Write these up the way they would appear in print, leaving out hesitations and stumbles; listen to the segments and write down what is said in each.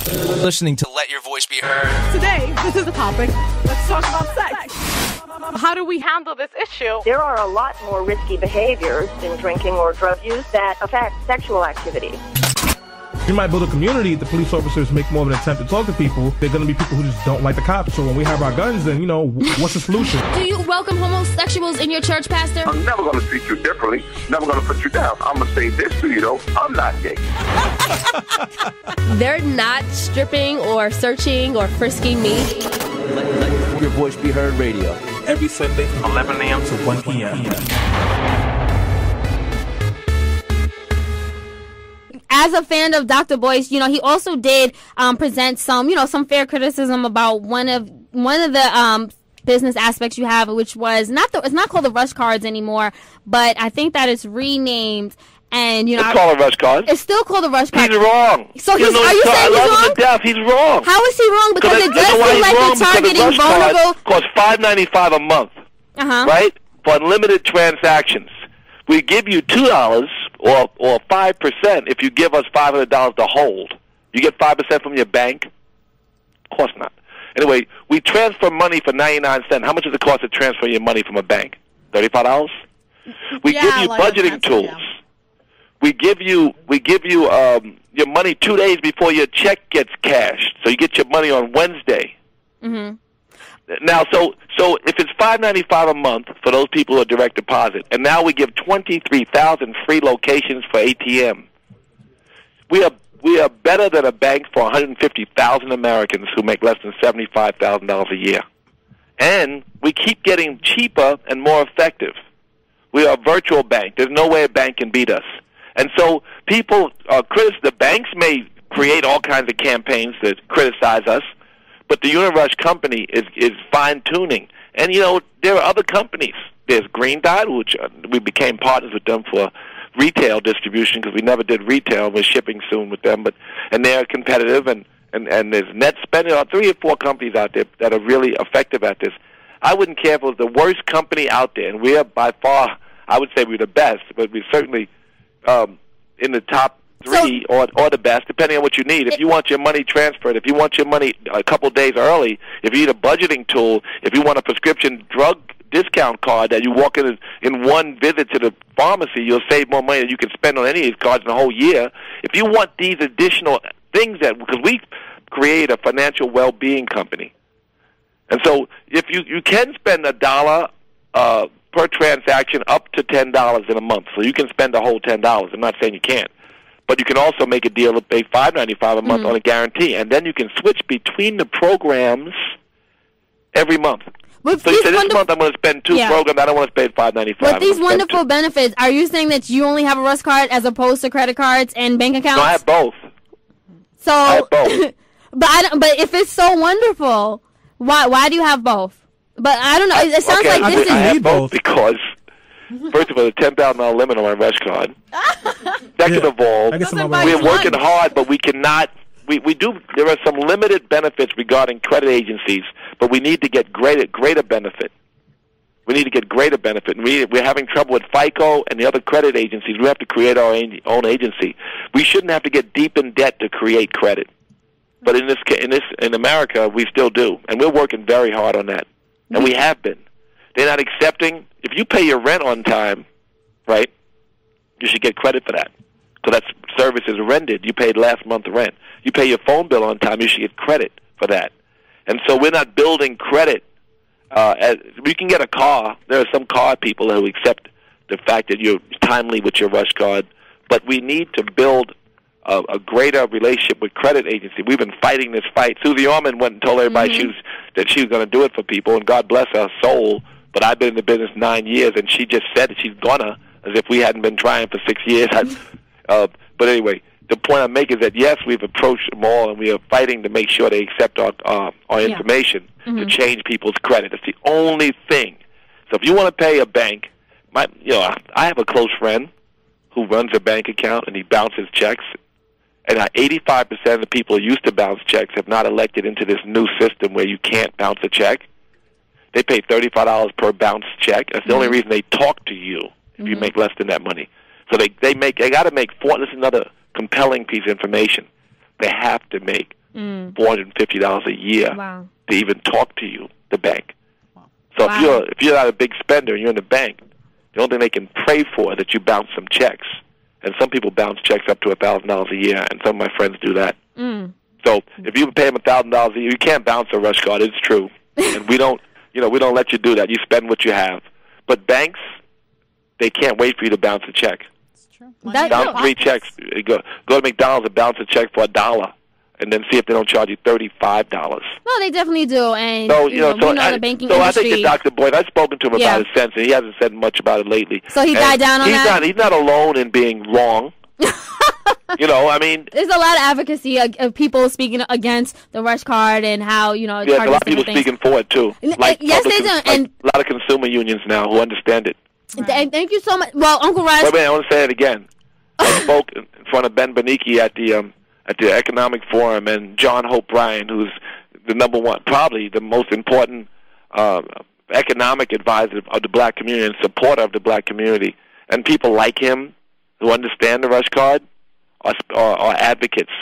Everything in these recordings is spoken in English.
Listening to Let Your Voice Be Heard. Today, this is the topic. Let's talk about sex. How do we handle this issue? There are a lot more risky behaviors in drinking or drug use that affect sexual activity. You might build a community if the police officers make more of an attempt to talk to people. They're going to be people who just don't like the cops. So when we have our guns, then, you know, what's the solution? Do you welcome homosexuals in your church, Pastor? I'm never going to treat you differently. Never going to put you down. I'm going to say this to you, though. I'm not gay. They're not stripping or searching or frisking me. Let Your Voice Be Heard radio. Every Sunday from 11 a.m. to 1 p.m. As a fan of Dr. Boyce, you know, he also did present some, you know, some fair criticism about one of the business aspects you have, which was it's not called the rush cards anymore, but I think that it's renamed. And you know, it's called a rush card. It's still called a rush card. He's wrong. So are you saying he's wrong? To death. He's wrong. How is he wrong? Because it does seem like they're targeting vulnerable. Costs $5.95 a month, right, for unlimited transactions. We give you $2 or 5% if you give us $500 to hold. You get 5% from your bank? Of course not. Anyway, we transfer money for 99 cents. How much does it cost to transfer your money from a bank? $35? We give you budgeting tools. Yeah. We give you your money 2 days before your check gets cashed. So you get your money on Wednesday. Mm-hmm. Now, so if it's $5.95 a month for those people who are direct deposit, and now we give 23,000 free locations for ATM, we are better than a bank for 150,000 Americans who make less than $75,000 a year, and we keep getting cheaper and more effective. We are a virtual bank. There's no way a bank can beat us, and so people the banks may create all kinds of campaigns that criticize us. But the Unirush company is fine-tuning. And, you know, there are other companies. There's Green Dot, which we became partners with them for retail distribution because we never did retail. We're shipping soon with them. And they're competitive. And there's NetSpend. There are 3 or 4 companies out there that are really effective at this. I wouldn't care if it was the worst company out there. And we are by far, I would say we're the best. But we're certainly in the top 3 or the best, depending on what you need. If you want your money transferred, if you want your money a couple days early, if you need a budgeting tool, if you want a prescription drug discount card that you walk in one visit to the pharmacy, you'll save more money than you can spend on any of these cards in a whole year. If you want these additional things because we create a financial well-being company. And so if you can spend $1 per transaction up to $10 in a month. So you can spend the whole $10. I'm not saying you can't. But you can also make a deal of pay $5.95 a month on a guarantee, and then you can switch between the programs every month. But so you say, this month I'm going to spend 2 programs, I don't want to spend $5.95. But these wonderful benefits, are you saying that you only have a Rush card as opposed to credit cards and bank accounts? No, I have both. So, I have both. but if it's so wonderful, why do you have both? But I don't know. It sounds like this is... I have both because... First of all, the $10,000 limit on my Rush card. Second of all, we're working hard, but we cannot. We do. There are some limited benefits regarding credit agencies, but we need to get greater benefit. We need to get greater benefit. We're having trouble with FICO and the other credit agencies. We have to create our own agency. We shouldn't have to get deep in debt to create credit, but in America, we still do, and we're working very hard on that, and we have been. They're not accepting. If you pay your rent on time, right, you should get credit for that. So that service is rented. You paid last month's rent. You pay your phone bill on time, you should get credit for that. And so we're not building credit. We can get a car. There are some car people who accept the fact that you're timely with your Rush card. But we need to build a greater relationship with credit agency. We've been fighting this fight. Susie Orman went and told everybody that she was going to do it for people, and God bless her soul. But I've been in the business 9 years, and she just said that she's gonna, as if we hadn't been trying for 6 years. But anyway, the point I make is that, yes, we've approached them all, and we are fighting to make sure they accept our information to change people's credit. It's the only thing. So if you want to pay a bank, I have a close friend who runs a bank account, and he bounces checks. And 85% of the people who used to bounce checks have not elected into this new system where you can't bounce a check. They pay $35 per bounce check. That's the only reason they talk to you if you make less than that money. So they got to make this is another compelling piece of information. They have to make $450 a year Wow. to even talk to you, the bank. So if you're not a big spender and you're in the bank, the only thing they can pray for is that you bounce some checks. And some people bounce checks up to $1,000 a year, and some of my friends do that. So if you pay them $1,000 a year, you can't bounce a rush card. It's true, and we don't let you do that. You spend what you have. But banks, they can't wait for you to bounce a check. It's true. Bounce 3 checks. Go to McDonald's and bounce a check for $1, and then see if they don't charge you $35. No, they definitely do. And so we know the banking so industry. I think that Dr. Boyd, I've spoken to him about his sense, and he hasn't said much about it lately. So he died down on that? He's not alone in being wrong. I mean, there's a lot of advocacy of people speaking against the rush card and how it a lot of people speaking for it too. Yes, they do, and a lot of consumer unions now who understand it. Right. Thank you so much. Well, Uncle Rush. Wait, I want to say it again. I spoke in front of Ben Bernanke at the Economic Forum, and John Hope Bryan, who's the number one, probably the most important economic advisor of the black community and supporter of the black community, and people like him who understand the rush card are advocates,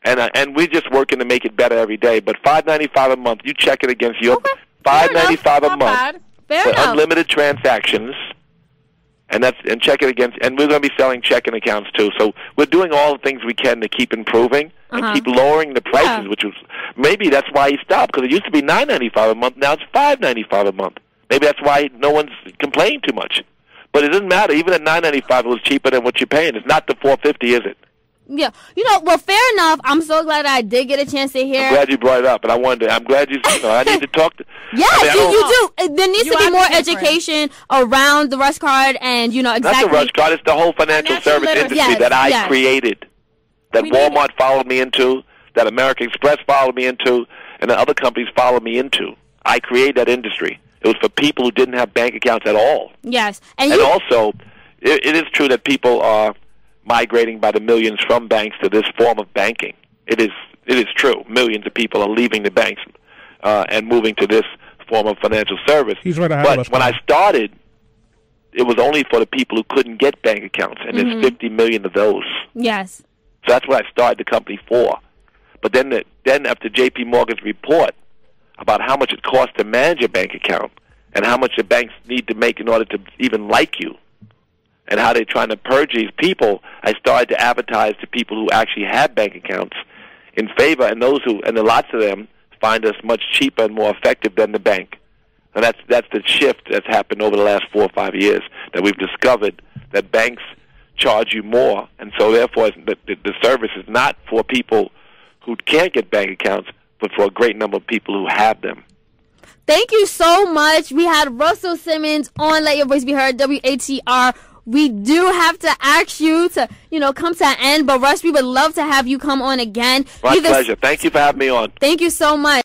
and we're just working to make it better every day. But $5.95 a month, you check it against your $5.95 a month for unlimited transactions, and check it against. And we're going to be selling checking accounts too. So we're doing all the things we can to keep improving and keep lowering the prices. Which was maybe that's why he stopped, because it used to be $9.95 a month. Now it's $5.95 a month. Maybe that's why no one's complaining too much. But it doesn't matter. Even at $9.95, it was cheaper than what you're paying. It's not the $4.50, is it? Yeah, well, fair enough. I'm so glad I did get a chance to hear. I'm glad you brought it up, and I'm glad you. I need to talk to. Yes, you do. There needs to be more education around the rush card, and exactly. Not the rush card. It's the whole financial service industry that I created, that Walmart followed me into, that American Express followed me into, and that other companies followed me into. I created that industry. It was for people who didn't have bank accounts at all. Yes, and also, it is true that people are migrating by the millions from banks to this form of banking. It is true. Millions of people are leaving the banks and moving to this form of financial service. He's right ahead of us. But when I started, it was only for the people who couldn't get bank accounts, and there's 50 million of those. Yes. So that's what I started the company for. But then after J.P. Morgan's report about how much it costs to manage a bank account and how much the banks need to make in order to even like you, and how they're trying to purge these people, I started to advertise to people who actually have bank accounts in favor, and lots of them find us much cheaper and more effective than the bank. And that's the shift that's happened over the last 4 or 5 years, that we've discovered that banks charge you more, and so therefore the service is not for people who can't get bank accounts, but for a great number of people who have them. Thank you so much. We had Russell Simmons on Let Your Voice Be Heard, WATR. We do have to ask you to, come to an end, but Russ, we would love to have you come on again. My pleasure. Thank you for having me on. Thank you so much.